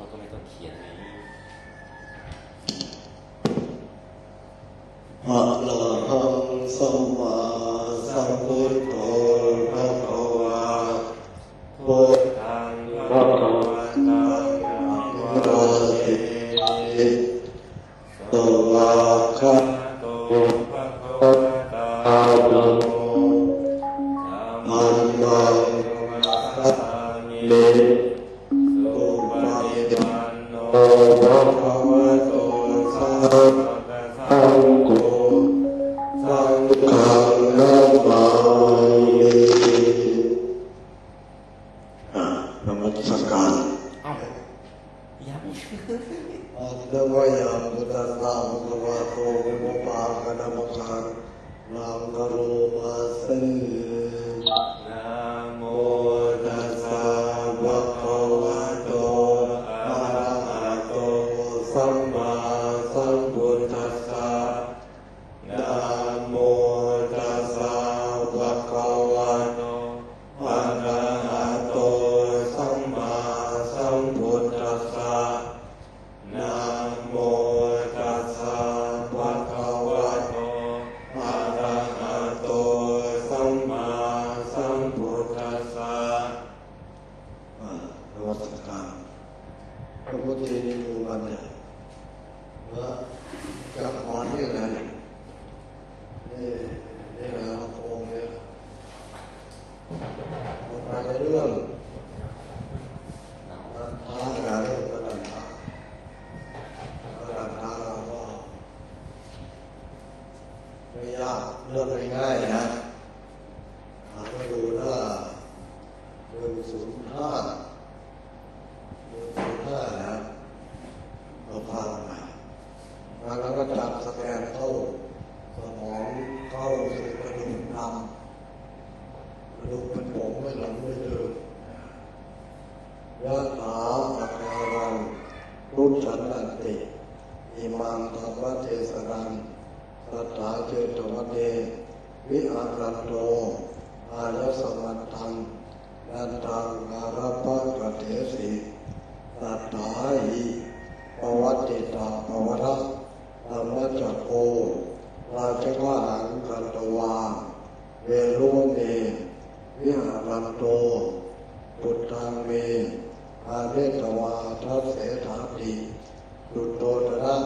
ก็ไม่ต้องเขียนไงอะระหังสัมมาสัมพุทโธภะคะวะพุทธังภะคะวันตังอะระหะติสวากขาโตภะคะวะตาธัมโมธัมมังนัสสามิสุปฏิปันโนภะคะวะโตสาวกสังโฆสังฆังนามามินมัสการยังอัตถวายาพุทธัสสะภะคะวะโตวิปาคะนะมะขังลังกโรมาเสนะโมตัสสะภะคะวะโตอะระหะโตสัมมาสัมพุทธัสสะนะโมตัสสะภะคะวะโตอะระหะโตสัมมาสัมพุทธัสสะนะโมตัสสะภะคะวะโตอะระหะโตสัมมาสัมพุทธัสสะนมัสการพระพุทธเจ้าอยู่กันเนี่ยจากหอนนี่ไงนี่แหละองค์เนี่ยมาในเรื่องทางการเรื่องกระดันทางเราก็ไม่ยากเรื่องง่ายๆนะมาดูหน้า105นะเราพาไปแล้วก็จับสแกนเข้าสมองเข้าสู่กระดูกดำกระดูกเป็นผงไม่หลังไม่เลือดยะถาอัคารังรุจฉันนันติอิมังธรรมเทศนังสัทธาเจตวเนวิหารันโตอายสมัตถังนันทังอารัปปะกะเถสิสัทธาหิปวัตติตาปวระธรรมจักโกราชกาหังคันตวาเวรุเมวิหารันโตพุทธังเมอาเรตวาทัสเสถาติดุจโตตระ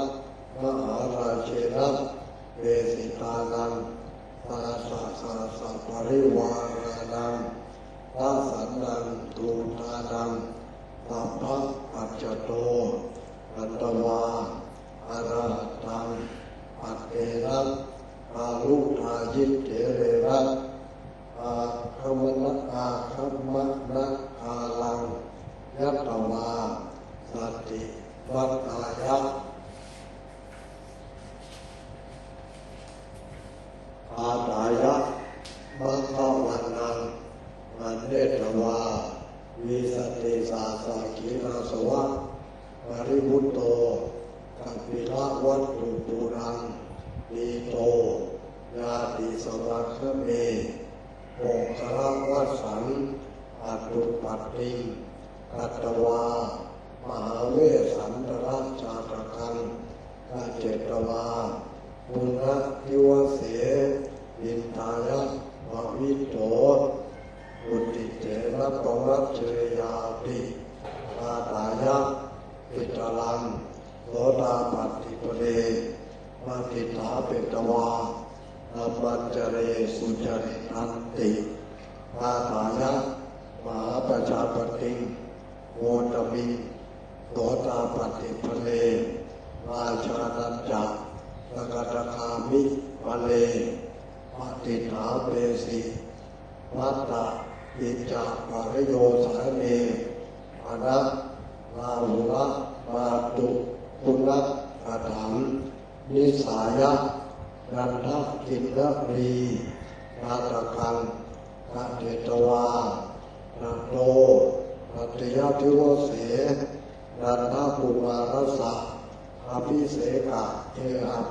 มหาราเชนะเวสิตานังสาสะปริวารานังทัสสันนังตูตานังสัพพะปัจจโตอัตตวาอรหัตตังปัตเตนะอาลุทายิเถเรนะอาคัมมนะอาลังยัตตวาสัตติวัตตายะอาตายะมัคคะวันนังอันเนตวาวิสติสาสากินาสวะปริบุตโตกัปปิละวัตถุปุรังดีโตญาติสวัคคะเมโอคาระวัสสังอัตตุปัตติกัตตวามหาเวสสันตระจาตกังกาเจตวาปุณณทิวเสอินทายะภวิโตอุติเตนะปวัชเชยาติอาตายะปิตลังโสดาปัตติปเรมาติถาเปตวานัมมัญจเรสุจริตันติอาตายะมหาประชาปติโมตมิโสดาปัตติปเรราชานันจักสกตคามิปะเลปฏิถาเปสิมัตตะอิจาปริโยสาเนอนัตลาหุระมาตุคุณัตอาถังนิสายะนันทกินนรีนาตกังกะเดตวานันโตนัตยทิวเสนันทปุมารัสสะอภิเสกะเทหัป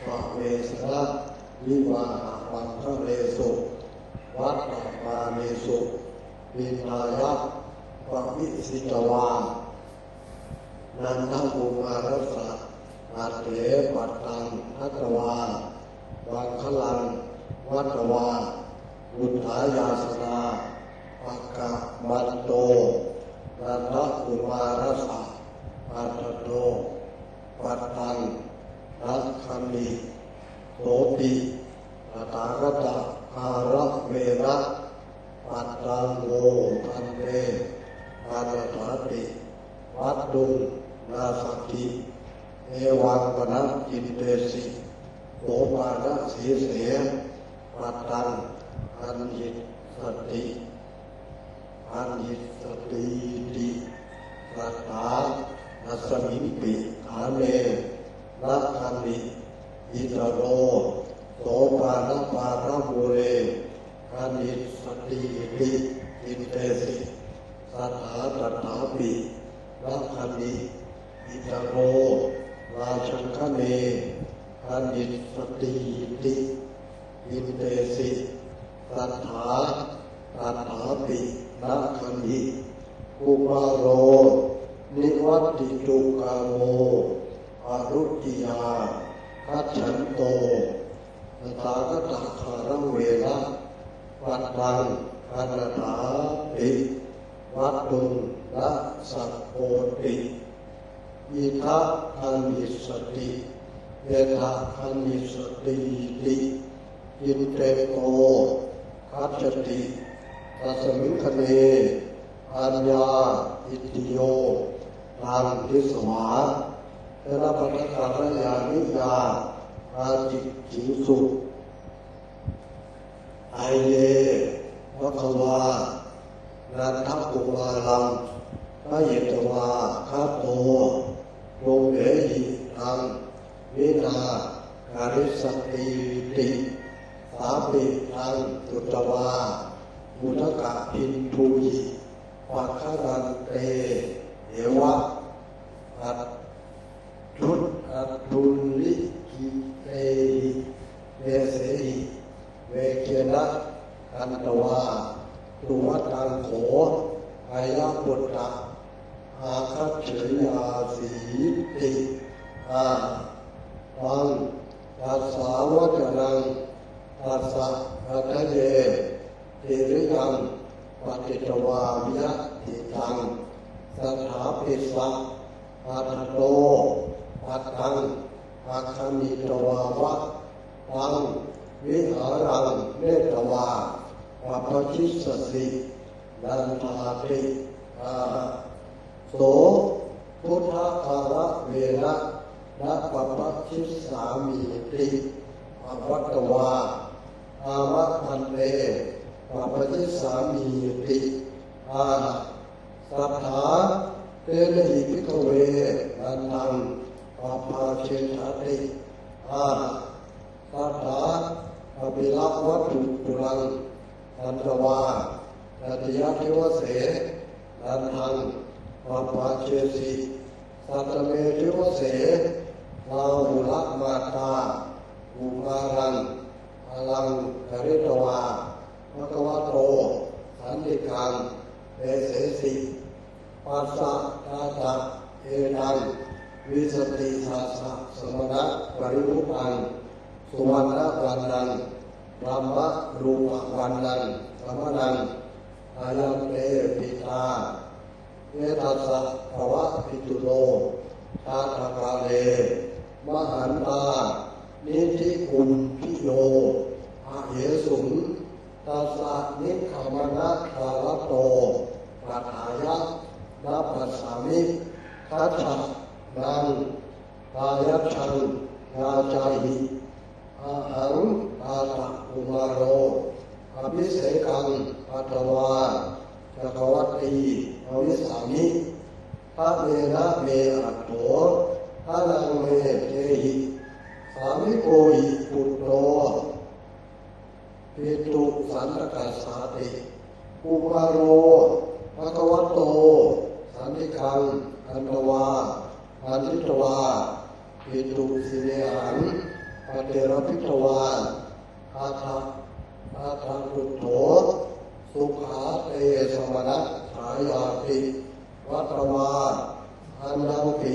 ปะเวสนะวิวาหะปังคะเรสุวัตตมาเนสุวินายะปะวิสิตวา นันทภูมารัสสะอาเถปัตตังทัตวาวังคลังวัตวาบุตถายาสนาปักกะมันโตนันทภูมารัสสะอาตโตปัตตังนักขันติโสติตถาคตอาระเวนะปัตตังโมทันเตอานาถาติวัดดุงนาสักขิเอวังปนัสจินเตสิโสปานะสีเสปัตตังอันยิตสติอันยิตสติติสัทธานัสมิงปิฐานเนนักขันติอิตโรโสปานะปาระมุเรอันยิตสติติจินเตสิสัทธาตถาปินักขันติอิตโรราชังคเนอันยิตสติติจินเตสิสัทธาตถาปินักขันติกุมารโรนิวัตติจุกาโมอรุติยาคัจฉันโตตถาคตคารเวนะปัตตังอนาถาปิวัตตุงละสัพโพติอิทัพคันหิสติเยทะคันหิสติติยินเตโตคัจฉติตัสมิงคเนอัญญาอิติโยทางทิสวาเทระปัฏฐานญาณิยาอาจิจิสุไอเยวะคะวานันทกุมารังพระเยตวาคาโตโยเวหิทังวินาการิสติติสาปิทังตุตวามุทกะพินทุยิปัคคะรันเตเอวะอัตทุตอัตทุลิกิเตหิเวเสหิเวเกนะอันตวาตุวัตังโขอายะปุตตะอาคัจฉริยาสีติวังตัสสาวจนังตัสสะอัตเยติริยังปฏิจวาวิยติตังสถาปิสัอัตโตปัตตังอาคามิตวาวะตังวิหารังเนตวาปัปชิสสินันทาติโสพุทธคาระเวนะนัปปชิสามีติอวัตวาอามะพันเตปัปชิสามีติสัทธาเตนะหิภิกขเวนันทังปัปปาเชทติสัทธาอภิลักขวัตถุตุลังอันตวาตติยเทวเสนันทังปัปปาเชสิสัตเมเทวเสลาหุละมาตาอุมารังอลังกริตวาภควโตสันติกังเอเสสิปัสสะตาตะเอตังวิสติสัสสะสมณะปริภุตังสุวรรณวันนังรัมมะรูปวันนังสมนังอายัมเตปิตาเยตัสสะภวะปิตุโลชาตกาเลมหันตานิธิกุมพิโยอาเหสุงตัสสะนิขมนะคารโตปัฏฐายะนัปปัสสามิคัจฉะนังกายัจฉังยาจาหิอาหังอาตะอุมาโรอภิเสกังปัตวาจักวัตตีอวิสามิพระเมนะเมอัตโตพระนังเมเทหิสามิโกหิปุตโตปิตุสันตกัสสาติอุมาโรภควโตสันติกังอันตวาอันติตวาปิตุสิเนหังปเตระพิตวาอาทาตุโถสุขาเตสมณะฉายาติวัตวา อันยังปิ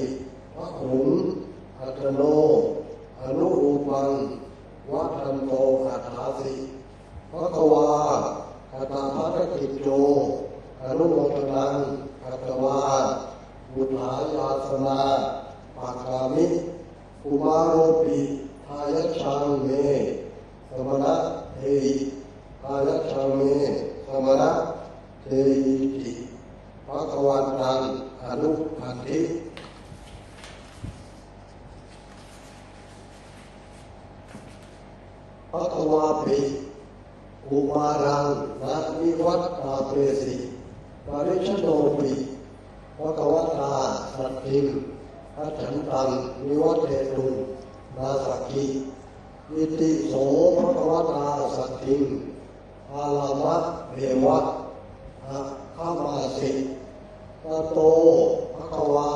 พระหุงอัตโนอนุรูปังวัฏันโตอัฏฐาสิภควาอัตถาภารกิจโจอนุโมทนังอัตวาบุถายาสนาปากามิกุมารโรปิทายชังเมสมณะเทหิทายชังเมสมณะเทหิติภควาตังอนุพันธิภควาปิกุมารังนะวิวัตตาเปสิปริชโนปิภควตาสัตถิงอัจฉันตังวิวัตเตตุนาสักขิอิติโสภควตาสัตถิงอาลามะเรวะอะฆามาสิตโตภควา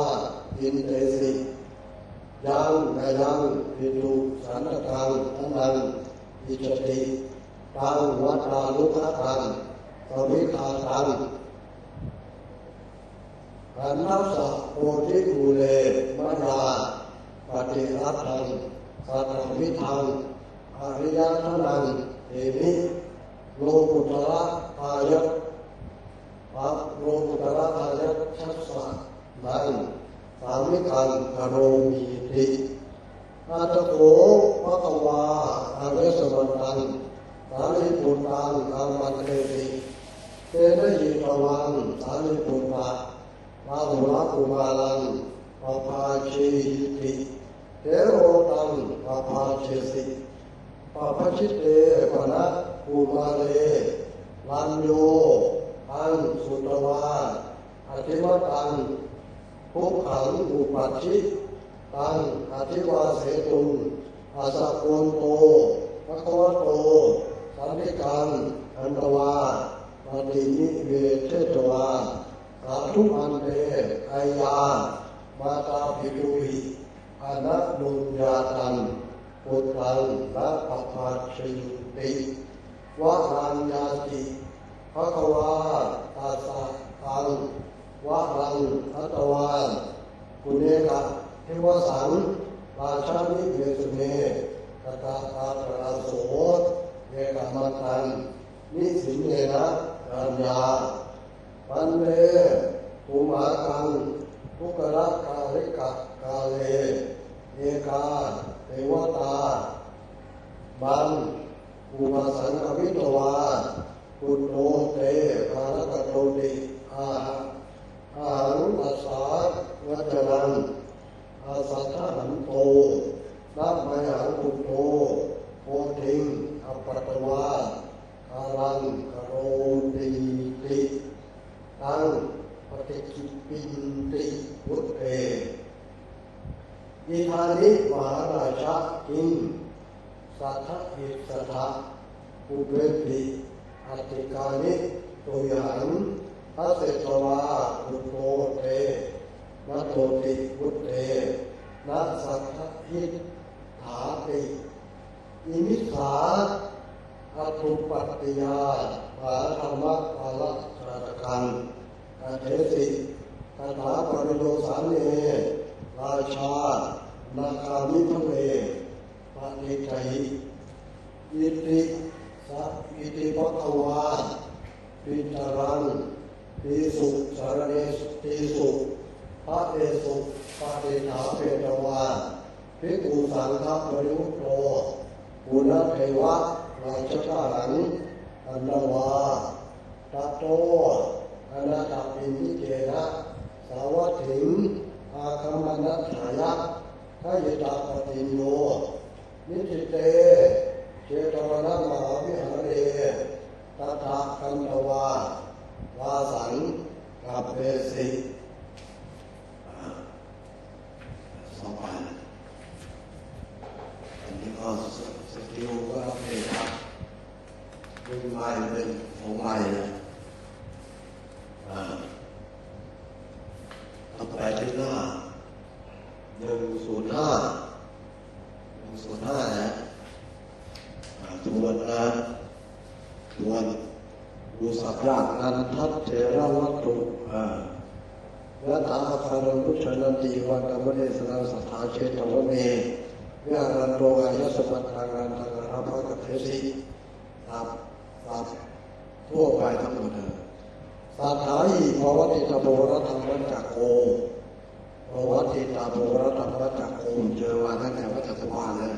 อินเตสิยังยังปิตุสันตตังอนังอิจติตังวัฏาลุขตังสวิคาตังอันนัสสะโพธิภูเลมยาปฏิรัตถังสัตถวิทังอริยทนังเอมิโลกุตระทายะโลกุตระทายะชัสสะนังสามิคังกโรมีติอาตโขภควาอเวสมันตังสารีปุตตังอามันเตติเตนะยิตวังสารีปุตตะลาหุระกุมารังปภาเชหิติเทโรตังปภาเชสิปภชิตเตปนะกุมาเรลันโยอังสุตวาอธิวตังภุขังอุปัชชิตังอธิวาเสตุงอาสะโกนโตภควโตสันติกังอันตวาปฏินิเวเทตวาสาธุอันเตอายามาตาภิตุหิอนัตนุญญาตังปุตตังละปภาชิติวะรัญญาติภควาตาสะตังวะรังอัตวากุเนกะเทวสังราชานิเวสุเมตตาตาตระโสเยกามัตังนิสิเนนะรัญญาปันเนภูมากังทุกระกาลิกะกาเลเอกาเทวตาบันภูมาสังกวิตวาปุตโตเตภารกโตติอารุอัสสาวัจนังอาสัทธะหันโตนัมมหังปุตโตโพธิงอปัตตวาอารังกโรติติตังปฏิกิปินติวุตเตอิธานิมหาราชาอิงสัทธะอิสัทธะอุเบปิอัตติกานิโตยันอาเสตวาปุตโตเตนะโตติวุตเตนะสัทธะอิถาติอิมิสาอัตุปัตติยาภาธรรมะภาละสรตกังอเทสิตถาปริโยสาเนราชานาคามิภเวปณิทัยอิติสัพอิติภควาปิตรังติสุสารเนติสุพระเตสุปฏิถาเปตวาภิกขุสังฆปริวุตโตปุณเทวะราชกาหังอันนวาตโตอนาถปินิเจนะสาวัตถิงอาคัมมนัฏฐายะทายตาปฏิโยนิจิเตเจตวนะมหาวิหารเรตถาคันตวาวาสังกัปเปสิสองวันอันนี้ก็สกิลก็รับเลยครับเป็นไม้เป็นของไม้นะต่อไปที่หน้า105นะทวนนะทวนดูสัพยะนันทัตเถระวัตถุวั ถาคารมุชนันติวันกรรมเดสนาสัทธาเชตวเมวิหารันโตอายสมัตตางานทางราภกเทศิรับทั่วไปทั้งหมดเลยสัทธาอิภวติตาโพรัธรรมจักโกภวติตาโพรัธรรมจักโกเจอมาตั้งแต่วัฏจักรวาลเลย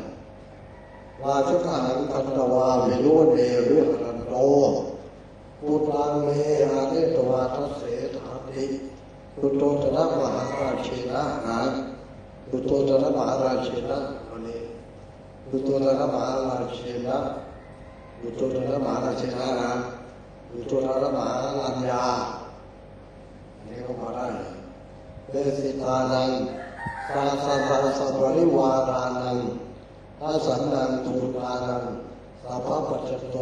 ราชกหังคันตวาวิโรเดวิหารันโตปุตังเมอาเนตวาทัสเสถาติปุตโตตนะมหาราชินะนะปุตโตตนะมหาราชินะวันนี้ปุตโตตนะมหาราชินะปุตโตตนะมหาราชินะนะปุตโตตนะมหาลัญญาอันนี้ก็มาได้เบสิตานังสาสะสัพปริวารานังทัสสันนังทูตานังสัพพะปัจจโต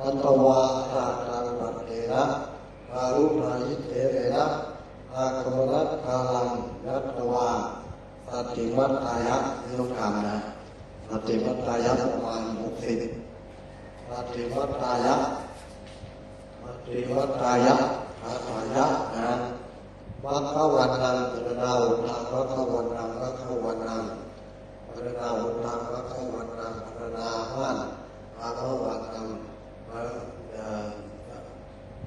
อันตวาราตังปัตเถนะอารุณายิเถเรนะอาคมนัสกาลังยัตตวาสติมัตตายะนิโรธามนะสติมัตตายะประมาณ60สติมัตตายะอาตายะนะมัคคะวันนังปรณาหุทางมัคคะวันนังมัคคะวันนังปรณาหุทางมัคคะวันนังปรณาหันมัคคะวันนัง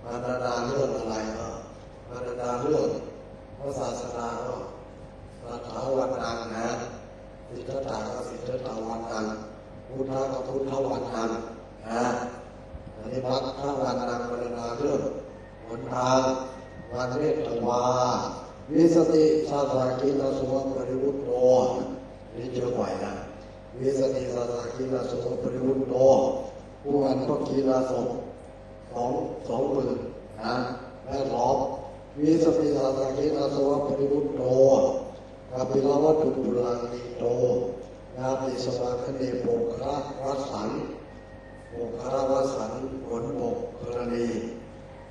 มาดาราเรื่องอะไรก็มาดาราเรื่องพระศาสนาก็สัทธาวันนังนะสิทธัตถะก็สิทธัตถะวันนังพุทธะก็พุทธวันนังนะอันนี้มัคคะวันนังมาดาราเรื่องหนทางวันเวทวาวิสติสาสากินาสุวปริวุตโตนี่เจอบ่อยนะวิสติสาสากินาสุวปริวุตโตผู้อันพระกีฬาสงฆ์สองหมื่นนะแม่ล้อมวิสติสาสากินาสุวปริวุตโตกาปิลวัตถุปุลังนิโตยาติสวาคเนโปคระวัสันโปคระวัสันผลโปกรณี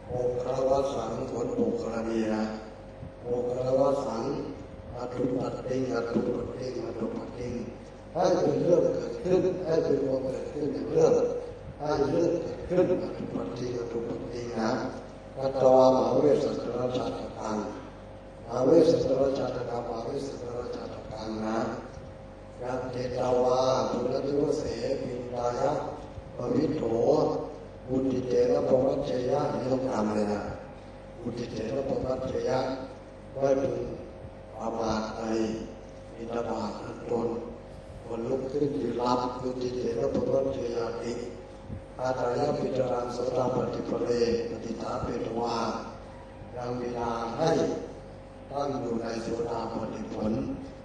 โปคระวัสันผลโปกรณีนะโปคระวัสันอัตุปัตติงให้เป็นเรื่องเกิดขึ้นให้เป็นความเกิดขึ้นในเรื่องให้เรื่องเกิดขึ้นอัตุปัตตินะกัตตวามหาเวสสัตระชาตกังมหาเวสสัตระชาตกังมหาเวสสัตระชาตกังนะยัตเตตาวาปุณติวเสปิตายะปวิโถบุติเตนะปวัชเชยะนี่ต้องทำเลยนะบุติเตนะปวัชเชยะไม่เป็นอามาตย์ในอินทบาทตนคนลุกขึ้นยืนรับบุติเตนะปวัชเชยะติอาตายะปิจารังโสตปฏิปเรปฏิทาเปตวายังวินาให้ตั้งอยู่ในโสดาปฏิผล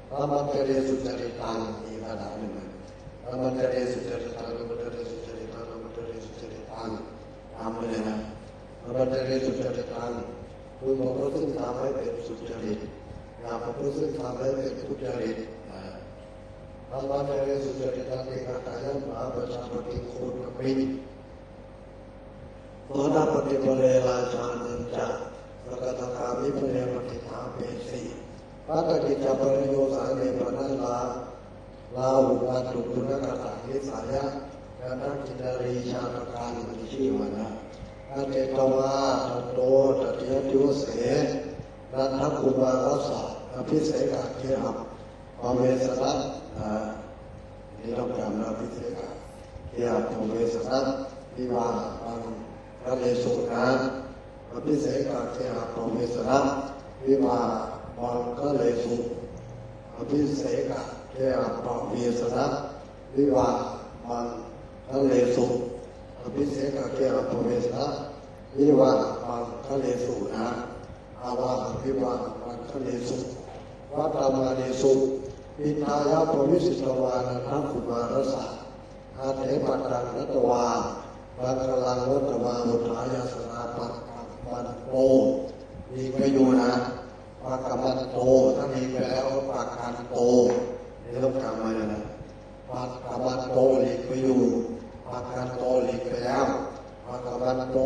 ธรรมะเจริญสุจริตังอีกระดับหนึ่งธรรมะเจริญสุจริตังธรรมะเจริญสุจริตังธรรมะเจริญสุจริตังทำไปเลยนะธรรมะเจริญสุจริตังคุณบอกว่าซึ่งทำให้เป็นสุจริตอย่าบอกว่าซึ่งทำให้เป็นทุจริตธรรมะเจริญสุจริตังเอกตายะมหาประชาปฏิโคตมิโสดาปฏิปเรราชานันจะสกตคามิปเรปฏิทาเปสีปัตติจปริโยสาเนปนัลลาหุวัตุกุณกตานิสายะยานักินารีชาตการมิชีวนะอาเตตวาตโตตติยติวเสนันทคุมารัสสะอภิเสกเกหับปเวสนะนี่ต้องจำนะอภิเสกเกหับปเวสนะวิวาปังพระเลสุนะอภิเสกเกหับปเวสนะวิวาปังพระเลสุอภิเสกเกหับปเวสนะวิวาปังพระเลสุอภิเสกเกหับปเวสนะวิวาปังพระเลสุนะอาวาวิวาปังพระเลสุวัตตมาเลสุอิทายะปวิสิตวานันทคุมารสะอาเถปัตตังนัตวาบังคลังวัตวามุทายาสนาปัตมันโตมีประโยชน์นะปากมันโตถ้ามีไปแล้วปากกันโตนี่ต้องจำไว้นะปากมันโตหลีกไปอยู่ปากกันโตหลีกไปแล้วปากมันโต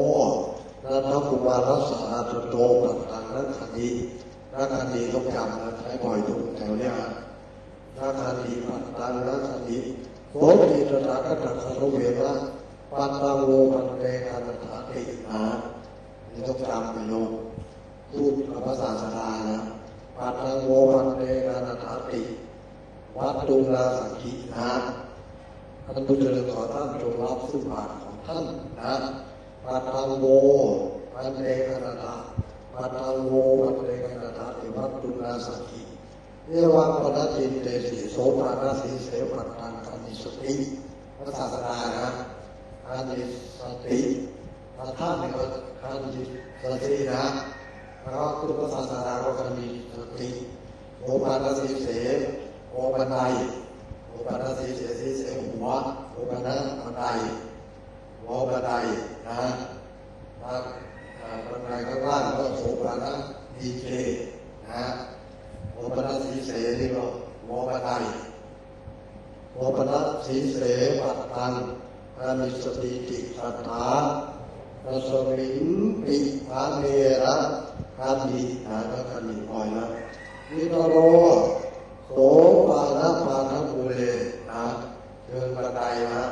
นันทคุมารสะอาตโตปัตตังนักขันธีนักขันธีต้องจำนะใช้บ่อยทุกแถวเนี้ยนักขันธีปัตตังนักขันธีโสติตถาคตคารเวนะปัตตังโวปัตเตกัณฑาตินะนี่ต้องจำประโยค พูดกับพระศาสดานะปัตตังโวปันเตนานาถาติวัตตุนาสังขินะท่านผู้เจริญขอท่านจงรับซึ่งบาตรของท่านนะปัตตังโวปันเตนานาปัตตังโวปันเตนาถาติวัตตุนาสังขิเอวังปนัสสิเตสิโสภานาสีเสปัตตังอานิสติพระศาสดานะอานิสติพระท่านเนี่ยอานิสตินะแล้วก็คือพระศาสดาก็อานิสติโอปานาสีเสโอปันไดโอปานาสีเสสีเสหัวโอปานาปันไดโอปันไดนะปันไดข้างล่างก็โสภานะดีเจนะโอปนัสสีเสนี่ก็โมปนัยโมปนัสสีเสปัตตังอานิสติติสัทธารัสมิงปิภาเนระคามีนะก็คามีปล่อยนะวิตโรโสปานะปานะภูเรนะเดินบันไดนะ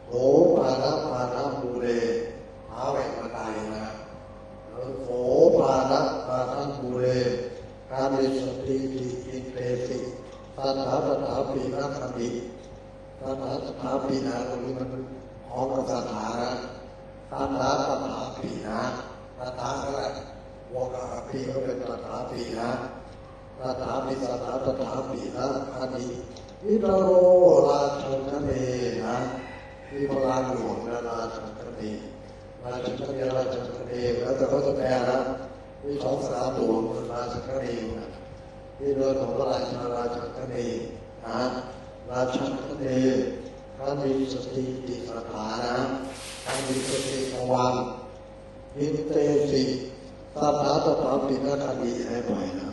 โสปานะปานะภูเรหาแหวกบันไดนะโสปานะปานะภูเรอานิสติติอิเตสิสัทธาตถาปีนะคติสัทธาตถาปีนะตรงนี้มันพร้อมกับสัทธานะสัทธาตถาปีนะสัทธาก็แหละวกกับปีก็เป็นตถาปีนะสัทธาปีสัทธาตถาปีนะคติวิตโรราชันคเนนะวิพลานหลวงนะราชันคเนราชันคเนราชันคเนแล้วแต่เขาจะแปลนะมีสองสามตัวราชกนีนะที่เรื่องของพระราชาราชกนีนะราชกนีท่านมีสติติสถานะท่านมีสติระวังอินเตสิสัทธาตถาปิณคดีให้บ่อยนะ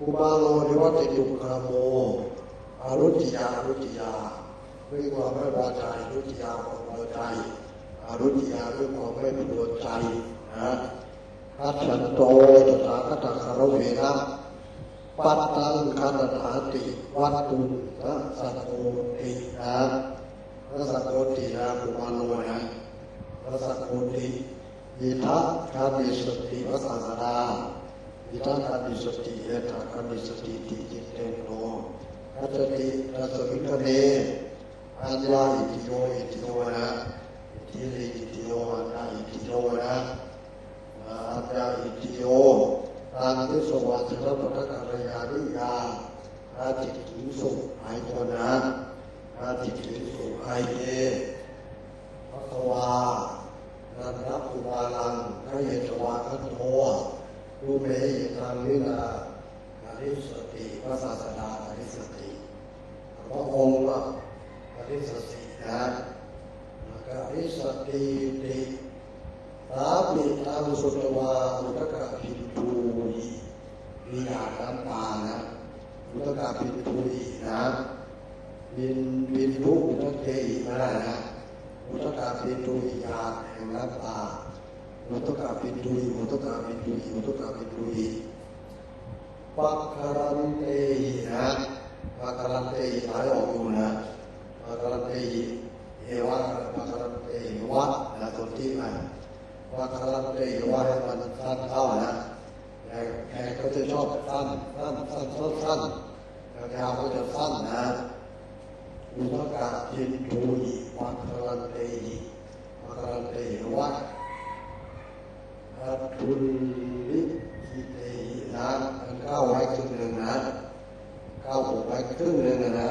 อุบาโลนิวัติตุคาโมอารุจิยาอารุจิยาด้วยความไม่พอใจอารุจิยาความพอใจอารุจิยาด้วยความไม่พอใจนะอัจฉันโตตถาคตคารเวนะปัตตังคาถาติวัตตุนะสัตโกตินะพระสัตโกตินะปุมาโลนะพระสัตโกติอิทัคามิสติพระศาสดาอิทัคามิสติเอทัคามิสติติจิตเตโนอัจติรัสวิคเนอัญญาอิติโยอิติโยนะอิติริอิติโยอัญญาอิติโยนะอาจารย์อิติโยตามที่สวัสดิ์พระพุทธกัลยาณิยาอาจิตถิสุไอโกนะอาจิตถิสุไอเยพระวานันทปุบาลังพระเยตวาคัตโตรูเมหิตังวินาอริสติพระศาสดาอริสติพระองค์ว่าอริสตินะแล้วก็อริสติติสาปิตังสุตวาอุตกะพินทูหิวิญาณน้ำตานะอุตกะพินทูหินะบินทุอุตเกหิไม่ได้นะอุตกะพินทูหิญาณแห่งน้ำตาอุตกะพินทูหิอุตกะพินทูหิอุตกะพินทูหิปักคารันเตหินะปักคารันเตหิหายออกอยู่นะปักคารันเตหิเอวะปักคารันเตหิวะนะตัวที่ไหนว่าคารันเตยว่าให้มันสั้นเข้านะแขกก็จะชอบสั้นยาวก็จะสั้นนะอุทกะยินทูหิว่าคารันเตยว่าคารันเตยว่าทุลิกิเตหินะมันก้าวไว้ครึ่งหนึ่งนะก้าวไว้ครึ่งหนึ่งนะ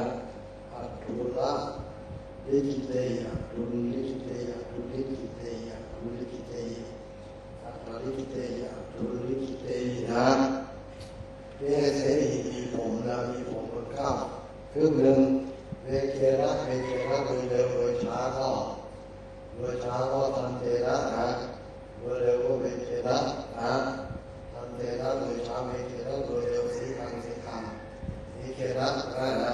ทุละลิกิเตยทุลิกิเตยทุลิกิเตยทุลิกิเตยอัตตลิกิเตยทุลิกิเตยนะเวเสหิมีผมนะมีผมมันก้าวครึ่งหนึ่งเวเคระโดยเร็วโดยช้าก็ทันเตระนะโดยเร็วก็เวเคระนะทันเตระโดยช้าเวเคระโดยเร็วสีคังเวเคระได้นะ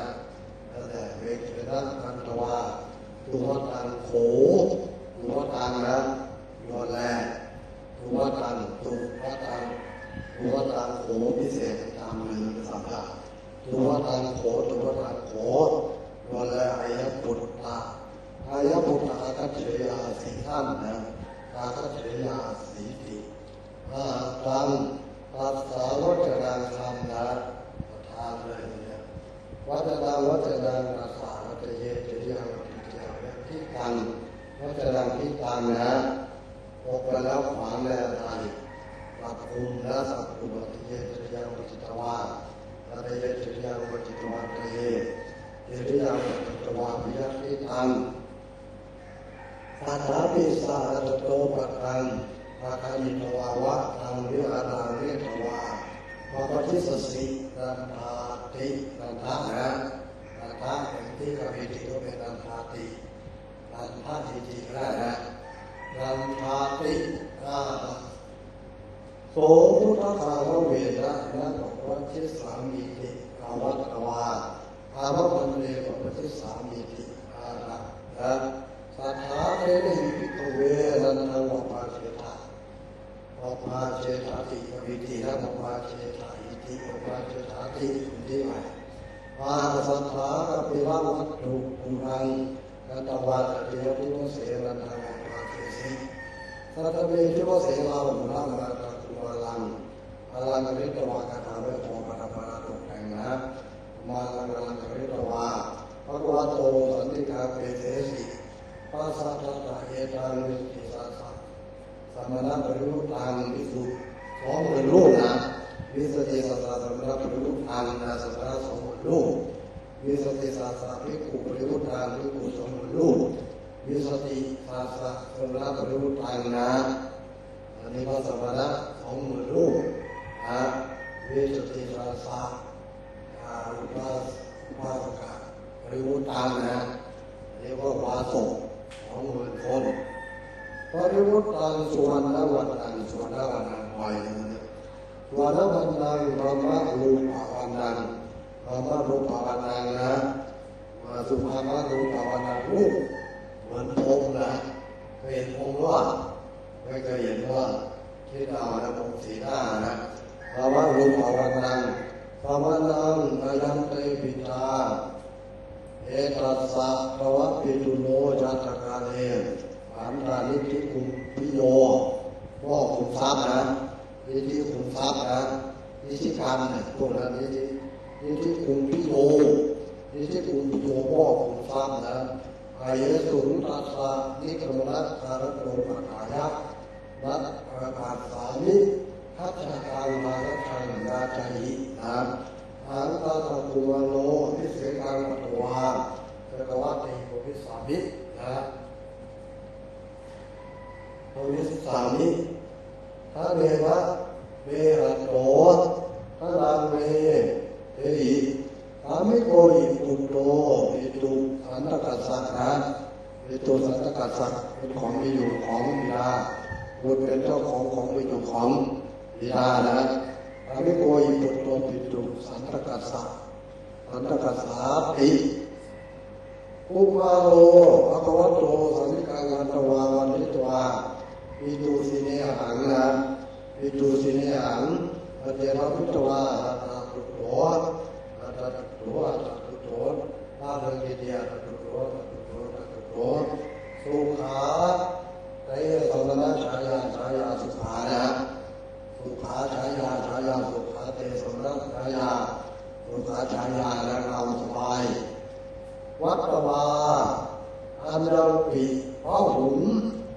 แล้วแต่เวเคระทันตวาตัวตังโขตัวตังนะยอดแรกตัวตังโขพิเศษตามเลยภาษาพระตัวตังโขยอดแรกอายปุตตะกัจเฉยาสีท่านนะอากัจเฉยาสีติตัง ตัสสาวัจรังธรรมนะทานเลยเนี่ยวัจรังวัจรังตัสสาวัจเยจยังติเจียวและทิฏฐังวัจรังทิฏฐังนะออกไปแล้วขวางแล้วไทยสัพพุมนะสัพพุวัจเยจยังวัจิตวาวัจเยจยังวัจิตวาเตเยจยังวัจิตวาวิยัติตังตัทธาปิสาตโตปัตตังอาคามิตวาวะทางวิหารังเรตวามาปฏิสสินันทาตินันทะนะนันทะเป็นที่กบิติก็เป็นนันทาตินันทะจริงๆแล้วนะนันทาติโสพุทธคาระเวนะนะบอกว่าชิสามีติอาวัตวาอามะพันเตปปฏิสามีติอาระนะสัทธาเทนิพิกเวนันทังวปาเชตาอปาเชตาติวิธีนะอปาเชตาอิติอปาเชตาติดีไหมอาสัทธาปิละวัตถุปุรังกัตวาตติยติโมเสนันทังอปาเชสิสัตเวทิโมเสลาวุระมาตะกุมาลังอลังกฤตวากถาเวโตปะทะปะตกแต่งนะมาลังอลังกฤตวาภะคะวะโตสันติกาเปเทสิปัสสัทธะเอตังวิธิสัสสะสมณะปริวุฒังวิสุสองหมื่นลูกนะวิสติสัสสะสมณะปริวุฒังนะสัสสะสองหมื่นลูกวิสติสัสสะภิกขุปริวุฒังภิกขุสองหมื่นลูกวิสติสัสสะสมณะปริวุฒังนะอันนี้ก็สมณะสองหมื่นลูกนะวิสติสัสสะอุปาสกะปริวุฒังนะเรียกว่าวาสก20,000 คนปริวุฒังสุวรรณวันตังสุวรรณวันตังปล่อยเลยเนี่ยสุวรรณวันตังธรรมะรูปะวันตังธรรมะรูปะวันตังนะสุภาพรูปะวันตังรูปเหมือนองค์นะเคยเห็นองค์ว่าไม่เคยเห็นว่าที่ดาวนะองค์สีหน้านะธรรมะรูปะวันตังธรรมะนังอายันเตปิตาเอตัสสะภวะปิตุโนจัตตกาเลอันตานิธิคุมพิโยว่าคุมทรัพย์นะนิธิคุมทรัพย์นะนิธิการเนี่ยพวกนั้นนิธิคุมพิโยนิธิคุมพิโยว่าคุมทรัพย์นะอายะสุนตัสสะนิกรรมนัสคารโตปัฏฐายะนัตอาคาสามิทัชฌังมาทัชฌังนาจัยนะอันตาสัตุวโนพิเศษกังปัตวาเอกวัตติโพธิสามินะโพธิสามิท่าเรวะเวหัตโตท่ารังเวเทหิสามิโกอิปุตโตปิตุสันตกัสสะนะปิตุสันตกัสสะเป็นของมีอยู่ของบิดาบุตรเป็นเจ้าของมีอยู่ของบิดานะสามิโกอิปุตโตปิตุสันตกัสสะสันตกัสสะติอุมาโรภควโตสันติกังวันตวาวันทิตวาปิตุสิเนหังนะปิตุสิเนหังปเจระพิตวาอาตาตุโตอาตาตุโตอาตาตุโตอาเรงกิเดียอาตาตุโตอาตาตุโตอาตาตุโตสุขาเตสมณะฉายาสุขานะสุขาฉายาสุขาเตสมณะฉายาสุขาฉายาและเราสบายวัตวาอันดังปีพระหุน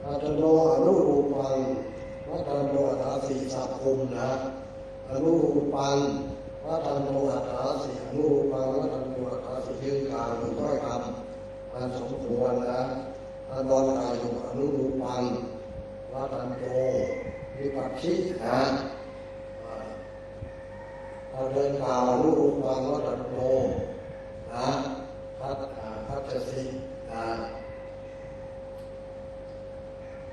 อัตโนอนุรูปังวัตโนอัตถาสีสัพพุมนะอนุรูปังวัตโนอัตถาสีอนุรูปังวัตโนอัตถาสียืนกลางอยู่ต้อยคำอันสมควรนะอันบอลกายอยู่อนุรูปังวัตโนวิปัสสินะเดินกล่าวอนุรูปังวัตโนนะพัชสินะ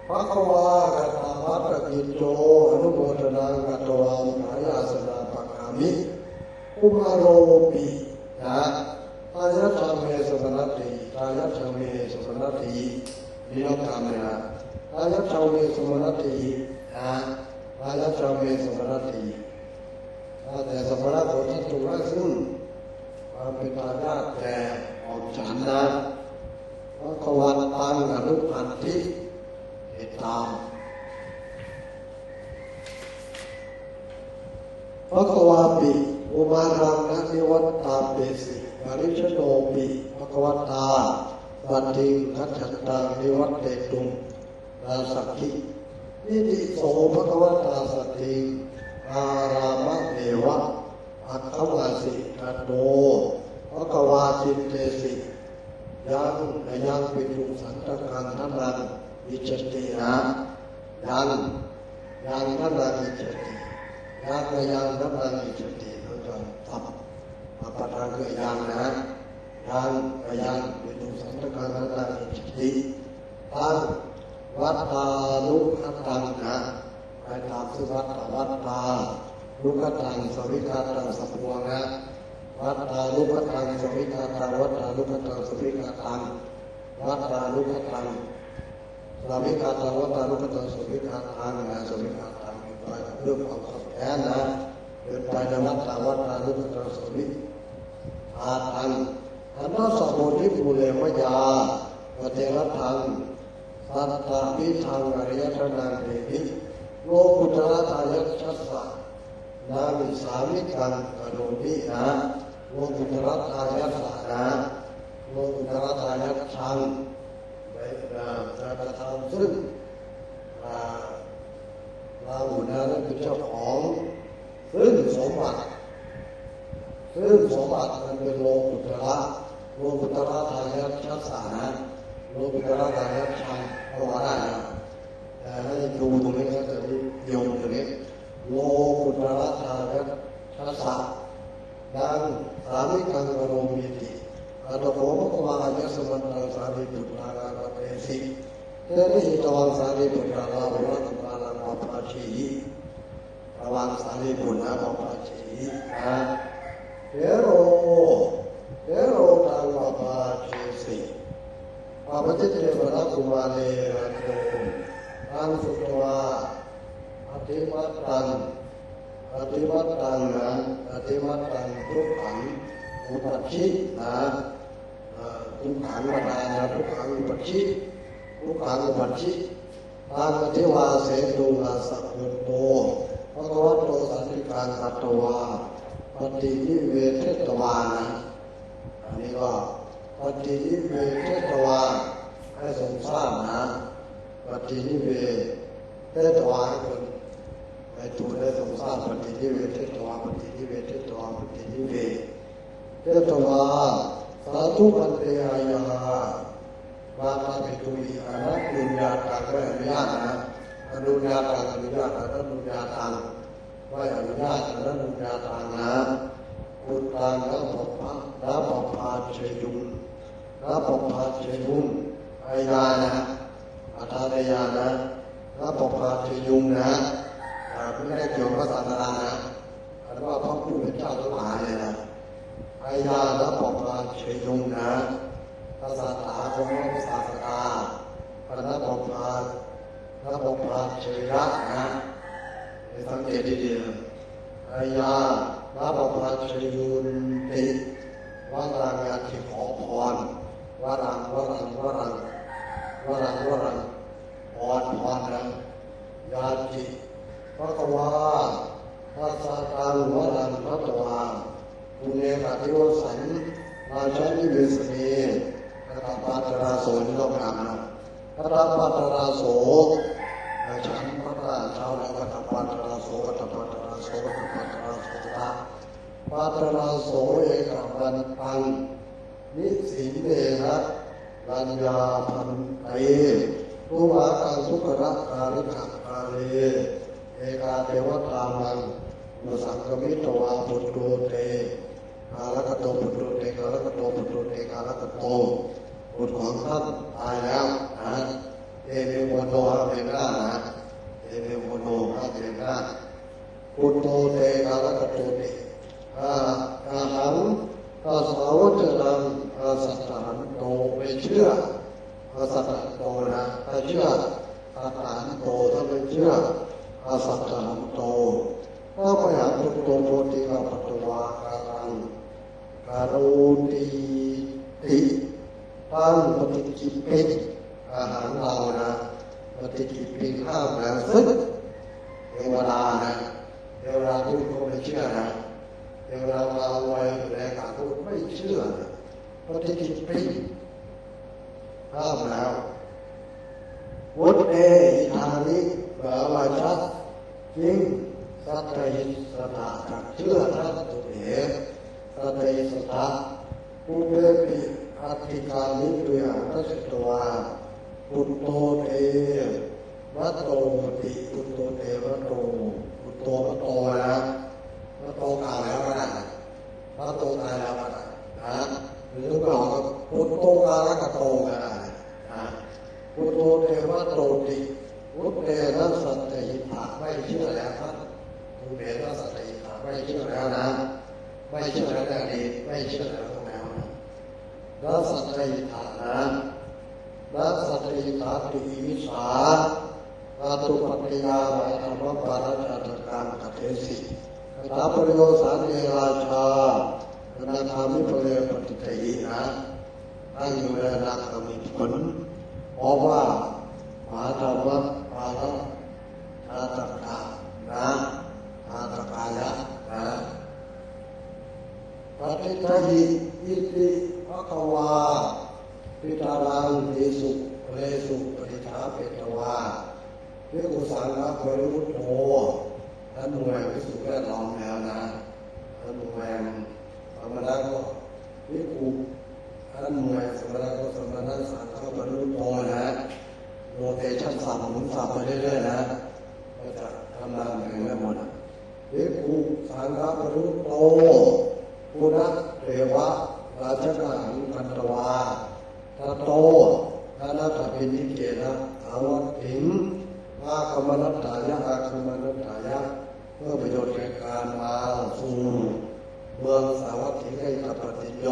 ภะคะวากตาภัตติโจอนุโมทนากัตวามหายาสนาปะกามิอุมาโรปินะตายัตถเมสมณติตายัตถเมสมณตินิยมธรรมนะตายัตถเมสมณตินะตายัตถเมสมณติแต่สมณะโพธิตุระซึ่งความเป็นทายาทแก่ออกฉันนะภะคะวันตังอนุพันธิติดตาม ภควาปิอุมารังนะนิวัตตาเปสิปริชโนปิภควตาปัตติคัจฉันตังนิวัตเตตุงราสักขินิติโสภควตาสติอารามะเนวะอัคขวาสิกัตโตภควาจิตเตสิยังปิตุสันตกังทันนังวิจตินะยังทันนังวิจติยังทันนังวิจติเราจะทำมาประทานคือยังนะยังปิตุสันตกังทันนังวิจติตั้งวัตตาลุขตังนะไปตามสุวัตตาลุขตังสวิกาตังสัพพวนะวัตตาลุขตังสวิกาตังวัตตาลุขตังสวิกาตังวัตตาลุขตังสวิกาตังวัตตาลุขตังสวิกาตังนะสวิกาตังไปเรื่องของขัดแย้งนะเดินไปในวัตตาลุขตังสวิกาตังอันนั้นสมุทิภูเลมยาปเทระทังสัตตาปิทังอริยธนังเดวิโลกุตระทายัสสะนามิสามิกังกโรมินะโลกุตระทายัสสะนะโลกุตระทายัสสังจะกระทำซึ่งเรานั้นเป็นเจ้าของซึ่งสมบัติมันเป็นโลกุตระทายัสสะนะโลกุตระทายัสสังเอาว่าได้นะแต่ให้ดูตรงนี้ก็จะโยงตรงนี้โลกุตระทายัสสะดังสามิกังกโรมิติอัตโขภควายัสมันตังสารีปุตตารากเปสิเตนิหิตวังสารีปุตตาราวิวัตตานังปปาชีระวังสารีปุตตาปปาชีนะเทโรตังปปาชีสิปปจิตเตปะกุมาเลระโตตังสุตวาอธิมัตตังนะอธิมัตตังทุกขังอุปัชชินะทุกขังวนานะทุกขังอุปัชชิทางอธิวาเสตุนาสัพพุโตภะคะวะโตสันติกังอัตตวาปฏินิเวทตวานะอันนี้ก็ปฏินิเวทตวาให้ทรงทราบนะปฏินิเวทตวาให้คนไปดูได้ทรงทราบปฏินิเวทตวาปฏินิเวทตวาปฏินิเวทวาสาธุปันเตยายาบาตาภิตุอิอนัตตุญญาตังไม่อนุญาตนะอนุญาตังอนุญาตอนุญาตังไม่อนุญาตอนุญาตังนะปุตตังนะปภาเชยุงนะปภาเชยุงอายานะอัตถายานะนะปภาเชยุงนะไม่ได้เกี่ยวกับศาสนานะอันว่าพระผู้เป็นเจ้าทั้งหลายเลยนะอายานะปภาเชยุงนะภาษาตาของพระศาสนาพระนักปภาเชระนะให้สังเกตดีๆอายานะปภาเชยุนติวารังยาติขอพรวารังพรนะยาติภควาทัสสะตังวรังพัตวาปุเนกติวสันราชนิเวสเนกตปัตตราโสนี่ต้องอ่านนะกตปัตตราโสฉันพระราชาและกตปัตตราโสตาปัตตราโสเอกบันตังนิสิเนนะรัญญาพันเตทุวากังทุกระกาลิกังกาเลเอกาเทวตามังมุสังกมิตวาปุตโตเตกาลกโตปุตโตเตกาลกโตปุตโตเตกาลกโตบุตรของท่านตายแล้วนะเอเมโวโนฮะเมนานะเอเมโวโนฮะเมนาปุตโตเตกาลกโตเตอาหังอาสาวจนังอาสัตตหันโตไม่เชื่ออาสัตตหันโตนะถ้าเชื่ออาสัตตหันโตถ้าไม่เชื่ออาสัตตหันโตถ้าไม่หาปุตโตโพธิกาปัตตวาการังการุณีติตั้งปฏิกิปิงอาหารเรานะปฏิกิปิงข้าวนะซึ่งเทวดานะ เทวดาพูดก็ไม่เชื่อนะเทวดามาไว้แรงการพูดไม่เชื่อปฏิทินปีห้ามแล้ววุฒิเอทานิบาลาชัดยิ่งสัตยิสตาจักเชื่อทัตตุเอสัตยิสตาปุเบปิอัตถิกานิตุยาทัสตวาปุตโตเตวัตโตติปุตโตเตวัตโตปุตโตวัตโตนะวัตโตกล่าวแล้วก็ได้วัตโตตายแล้วก็ได้นะหรือบอกว่าปุตโตกาลกโตก็ได้นะปุตโตเตวัตโตติวุฒิเตนะสัตยิถาไม่เชื่อแล้วครับวุฒิเตนะสัตยิถาไม่เชื่อแล้วนะไม่เชื่อแล้วแต่ดีไม่เชื่อแล้วตรงแล้วนะแล้วสัตยิถานะนัสสัตยิถาติอิสาอาตุปัตติยาไวธรรมปาราชาตการกเทสิคตาปริโยสานเนราชานาคามิปเลปฏิเทหินะตั้งอยู่ในนาคามิผลเพราะว่ามหาธรรมปาราชาตการนะอาตกายะนะปฏิเทหิอิติภควาปิตารังติสุเลสุปฏิฐาเปตวาวิกุสังฆปริวุตโตท่านหน่วยวิสุทธิแวดล้อมแล้วนะท่านหน่วยสมณะก็วิกุท่านหน่วยสมณะก็สมณะสังฆปริวุตโตนะโรเตชั่นสับหมุนสับไปเรื่อยๆนะก็จะทำงานเหมือนกันหมดวิกุสังฆปริวุตโตปุณะเทวะราชกังคันตวาทัตโตธนาถปินิเกนะอาวัตถิงอาคมนัตถายะอาคมนัตถายะเพื่อประโยชน์แก่การมาสู่เมืองสาวัตถิงให้กับปฏิญโย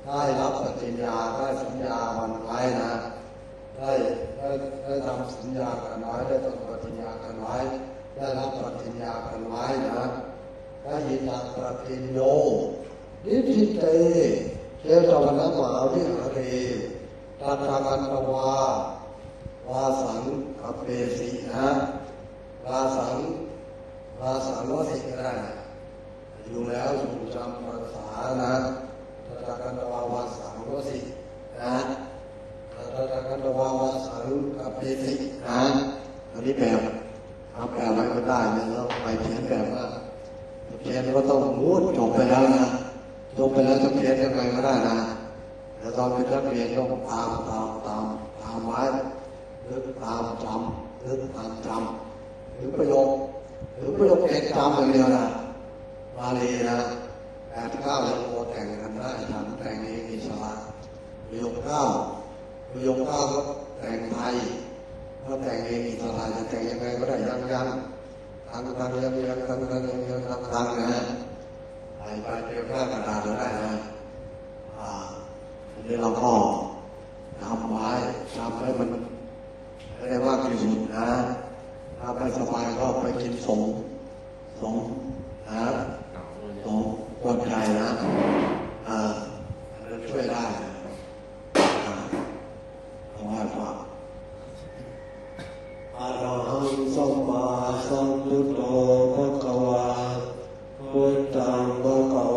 ได้รับปฏิญญาได้สัญญาวันไว้นะได้ทำสัญญากันไว้ได้ทำปฏิญญากันไว้ได้รับปฏิญญากันไว้นะได้ยินทางปฏิญโยนิทิเตเทตวันมหาวิหารีตัตถากันตวาวาสังอเปสีนะวาสังวสิก็ได้อยู่แล้วอยู่จำภาษานะตัตถากันตวาวาสังวสินะตัตถากันตวาวาสังอเปสีนะอันนี้แบบเอาแปลไว้ก็ได้เนี่ยเราไปเขียนแบบว่าเขียนก็ต้องมูดจบไปแล้วนะจบไปแล้วจะเขียนยังไงก็ได้นะแต่ตอนเป็นนักเรียนต้องตามไว้หรือตามจำหรือตามจำหรือประโยคเอกจำอย่างเดียวนะบาลีนะ8-9ยังโมแต่งกันได้ทำแต่งเองอิสระประโยค9ก็แต่งไทยก็แต่งเองอิสระจะแต่งยังไงก็ได้ยังตังนะไปเตรียมหน้ากระดาษได้นะอันนี้เราก็ทำไว้ทำให้มันได้มากที่สุดนะถ้าไม่สบายก็ไปกินสงนะสงกวนใจนะช่วยได้เอาไว้ฟังอะระหังสัมมาสัมพุทโธภควาพุทธังภ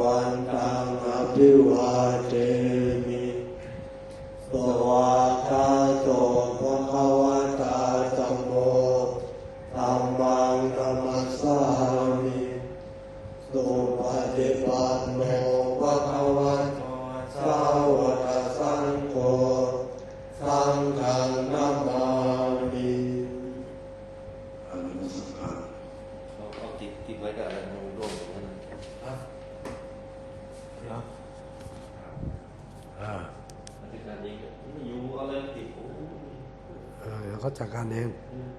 วันตังอภิวาเทมิสวากขาโตภควตาธัมโมธัมมังนัมมัสสามิสุปฏิปันโนภควะสาวกสังโฆสังฆังนัมมามิเราติดไว้กับอะไรมันโดนอย่างนั้นมันเป็นการยิงไม่อยู่อะไรติดโอ้ เขาจัดการเอง อืม